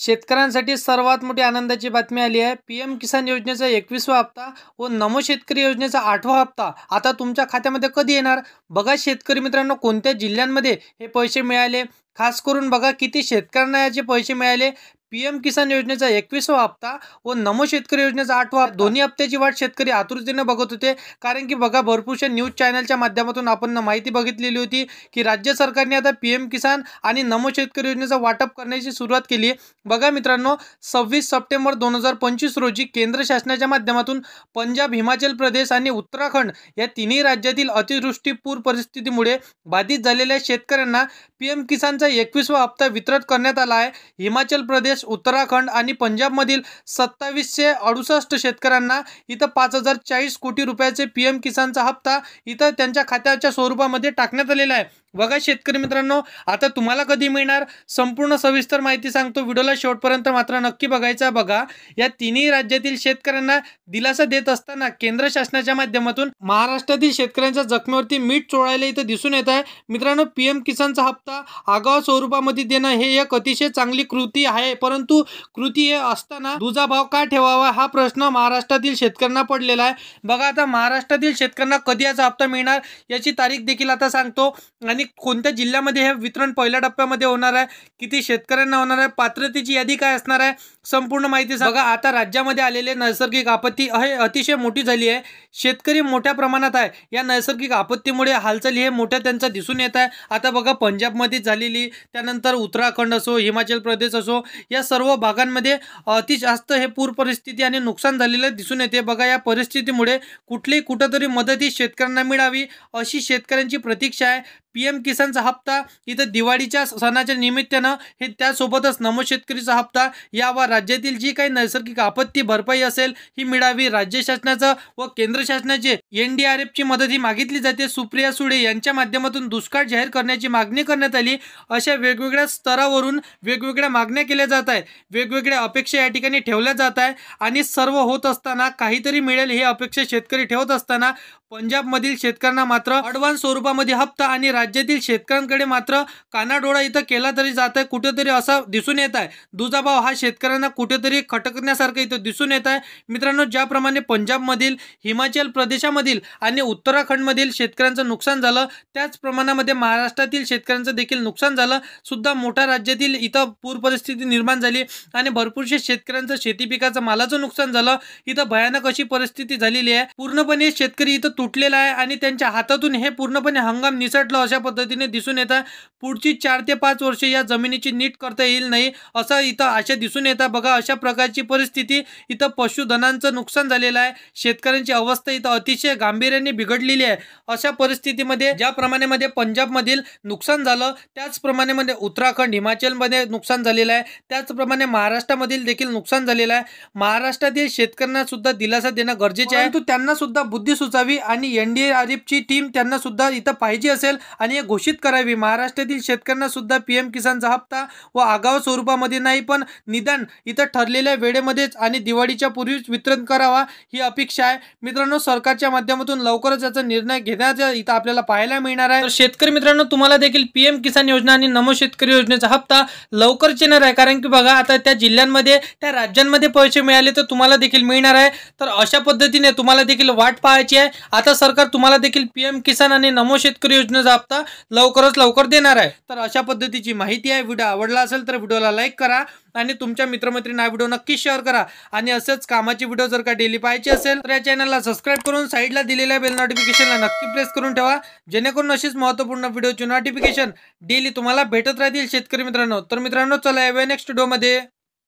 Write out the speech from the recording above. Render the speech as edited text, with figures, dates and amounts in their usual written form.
शेतकऱ्यांसाठी सर्वात मोठी आनंदाची बातमी आली आहे। पीएम किसान योजनेचा 21वा हप्ता व नमो शेतकरी योजनेचा 8वा हप्ता आता तुमच्या खात्यामध्ये कधी येणार? बघा शेतकरी मित्रांनो, कोणत्या जिल्ह्यांमध्ये हे पैसे मिळाले, खास करून बघा किती शेतकऱ्यांना याचे पैसे मिळाले। पीएम किसान योजनेचा 21वा हप्ता व नमो शेतकरी योजनेचा 8वा दोन्ही हप्त्याची वाट शेतकरी आतुरतेने बघत होते। कारण की बघा भरपूरशा न्यूज चॅनलच्या माध्यमातून आपण माहिती बघितलेली होती की राज्य सरकारने आता पीएम किसान आणि नमो शेतकरी योजनेचा वाटप करण्याची सुरुवात केली आहे। बघा मित्रांनो, 26 सप्टेंबर 2025 रोजी केंद्र शासनाच्या माध्यमातून पंजाब, हिमाचल प्रदेश आणि उत्तराखंड या तिन्ही राज्यातील अतिवृष्टी पूर परिस्थितीमुळे बाधित झालेल्या शेतकऱ्यांना पीएम किसानचा 21वा हप्ता वितरित करण्यात आला आहे। हिमाचल प्रदेश, उत्तराखंड आणि पंजाबमधील 2768 शेतकऱ्यांना इथं 5040 कोटी रुपयाचे पीएम किसानचा हप्ता इथं त्यांच्या खात्याच्या स्वरूपामध्ये टाकण्यात आलेला आहे। बघा शेतकरी मित्रांनो, आता तुम्हाला कधी मिळणार, संपूर्ण सविस्तर माहिती सांगतो। व्हिडिओला शेवटपर्यंत मात्र नक्की बघायचा। बघा, या तिन्ही राज्यातील शेतकऱ्यांना दिलासा देत असताना केंद्र शासनाच्या माध्यमातून महाराष्ट्रातील शेतकऱ्यांच्या जखमेवरती मीठ चोळायला इथं दिसून येत आहे। मित्रांनो, पीएम किसानचा हप्ता आगाऊ स्वरूपामध्ये देणं हे एक अतिशय चांगली कृती आहे, परंतु कृती हे असताना दुजाभाव का ठेवावा हा प्रश्न महाराष्ट्रातील शेतकऱ्यांना पडलेला आहे। बघा, आता महाराष्ट्रातील शेतकऱ्यांना कधी याचा हप्ता मिळणार याची तारीख देखील आता सांगतो आणि कोणत्या जिल्ह्यामध्ये हे वितरण पहिल्या टप्प्यामध्ये होणार आहे, किती शेतकऱ्यांना होणार आहे, पात्रतेची यादी काय असणार आहे, संपूर्ण माहिती बघा। आता राज्यामध्ये आलेले नैसर्गिक आपत्ती अतिशय मोठी झाली आहे, शेतकरी मोठ्या प्रमाणात आहे। या नैसर्गिक आपत्तीमुळे हालचाली हे मोठ्या त्यांचा दिसून येत आहे। आता बघा पंजाबमध्ये झालेली, त्यानंतर उत्तराखंड असो, हिमाचल प्रदेश असो, या सर्व भागांमध्ये अति जास्त हे पूर परिस्थिती आणि नुकसान झालेलं दिसून येते। बघा, या परिस्थितीमुळे कुठेतरी मदत ही शेतकऱ्यांना मिळावी अशी शेतकऱ्यांची प्रतीक्षा आहे। पीएम किसानचा हप्ता इथं दिवाळीच्या सणाच्या निमित्तानं हे, त्यासोबतच नमो शेतकरीचा हप्ता यावर राज्यातील जी काही नैसर्गिक आपत्ती भरपाई असेल ही मिळावी। राज्य शासनाचं व केंद्र शासनाचे एनडीआरएफची मदत ही मागितली जाते। सुप्रिया सुळे यांच्या माध्यमातून दुष्काळ जाहीर करण्याची मागणी करण्यात आली। अशा वेगवेगळ्या स्तरावरून वेगवेगळ्या मागण्या केल्या जात आहेत, वेगवेगळ्या अपेक्षा या ठिकाणी ठेवल्या जात आहे आणि सर्व होत असताना काहीतरी मिळेल ही अपेक्षा शेतकरी ठेवत असताना पंजाबमधील शेतकऱ्यांना मात्र ॲडव्हान्स स्वरूपामध्ये हप्ता आणि राज्यातील शेतकऱ्यांकडे मात्र कानाडोळा इथं केला तरी जात आहे, कुठेतरी असं दिसून येत आहे। दुजाभाव हा शेतकऱ्यांना कुठेतरी खटकण्यासारखं इथं दिसून येत आहे। मित्रांनो, ज्याप्रमाणे पंजाबमधील, हिमाचल प्रदेशामधील आणि उत्तराखंडमधील शेतकऱ्यांचं नुकसान झालं, त्याच प्रमाणामध्ये महाराष्ट्रातील शेतकऱ्यांचं देखील नुकसान झालं सुद्धा। मोठ्या राज्यातील इथं पूर परिस्थिती निर्माण झाली आणि भरपूरशे शेतकऱ्यांचं शेती पिकाचं मालाचं नुकसान झालं। इथं भयानक अशी परिस्थिती झालेली आहे, पूर्णपणे शेतकरी इथं तुटलेला आहे आणि त्यांच्या हातातून हे पूर्णपणे हंगाम निसटलं अशा पद्धतीने दिसून येत आहे। पुढची 4 ते 5 वर्षे या जमिनीची नीट करता येईल नाही असं इथं आशा दिसून येतात। बघा, अशा प्रकारची परिस्थिती इथं पशुधनांचं नुकसान झालेलं आहे, शेतकऱ्यांची अवस्था इथं अतिशय गांभीर्याने बिघडलेली आहे। अशा परिस्थितीमध्ये ज्याप्रमाणे पंजाबमधील नुकसान झालं, त्याचप्रमाणे उत्तराखंड, हिमाचलमध्ये नुकसान झालेलं आहे, त्याचप्रमाणे महाराष्ट्रामधील देखील नुकसान झालेलं आहे। महाराष्ट्रातील शेतकऱ्यांना सुद्धा दिलासा देणं गरजेचे आहे, परंतु त्यांना सुद्धा बुद्धी सुचावी आणि एनडीआरएफची टीम त्यांना सुद्धा इथं पाहिजे असेल आणि हे घोषित करावी। महाराष्ट्रातील शेतकऱ्यांना सुद्धा पीएम किसानचा हप्ता व आगाऊ स्वरूपामध्ये नाही, पण निदान इथं ठरलेल्या वेळेमध्येच आणि दिवाळीच्या पूर्वीच वितरण करावा ही अपेक्षा आहे। मित्रांनो, सरकारच्या माध्यमातून लवकरच याचा निर्णय घेण्याचा इथं आपल्याला पाहायला मिळणार आहे। तर शेतकरी मित्रांनो, तुम्हाला देखील पीएम किसान योजना आणि नमो शेतकरी योजनेचा हप्ता लवकरच येणार आहे, कारण की बघा आता त्या जिल्ह्यांमध्ये, त्या राज्यांमध्ये पैसे मिळाले तर तुम्हाला देखील मिळणार आहे। तर अशा पद्धतीने तुम्हाला देखील वाट पाहायची आहे। आता सरकार तुम्हाला देखील पीएम किसान आणि नमो शेतकरी योजनेचा हप्ता लवकरच लवकर देणार आहे। तर अशा पद्धतीची माहिती आहे। व्हिडिओ आवडला असेल तर व्हिडिओला लाईक करा आणि तुमच्या मित्रमैत्रिणींना व्हिडिओ नक्की शेअर करा आणि असेच कामाची व्हिडिओ जर का डेली पाहायची असेल तर या चॅनलला सबस्क्राईब करून साईडला दिलेल्या बेल नोटिफिकेशनला नक्की प्रेस करून ठेवा, जेणेकरून अशीच महत्त्वपूर्ण व्हिडिओची नोटिफिकेशन डेली तुम्हाला भेटत राहतील शेतकरी मित्रांनो। तर मित्रांनो, चला या नेक्स्ट व्हिडिओमध्ये।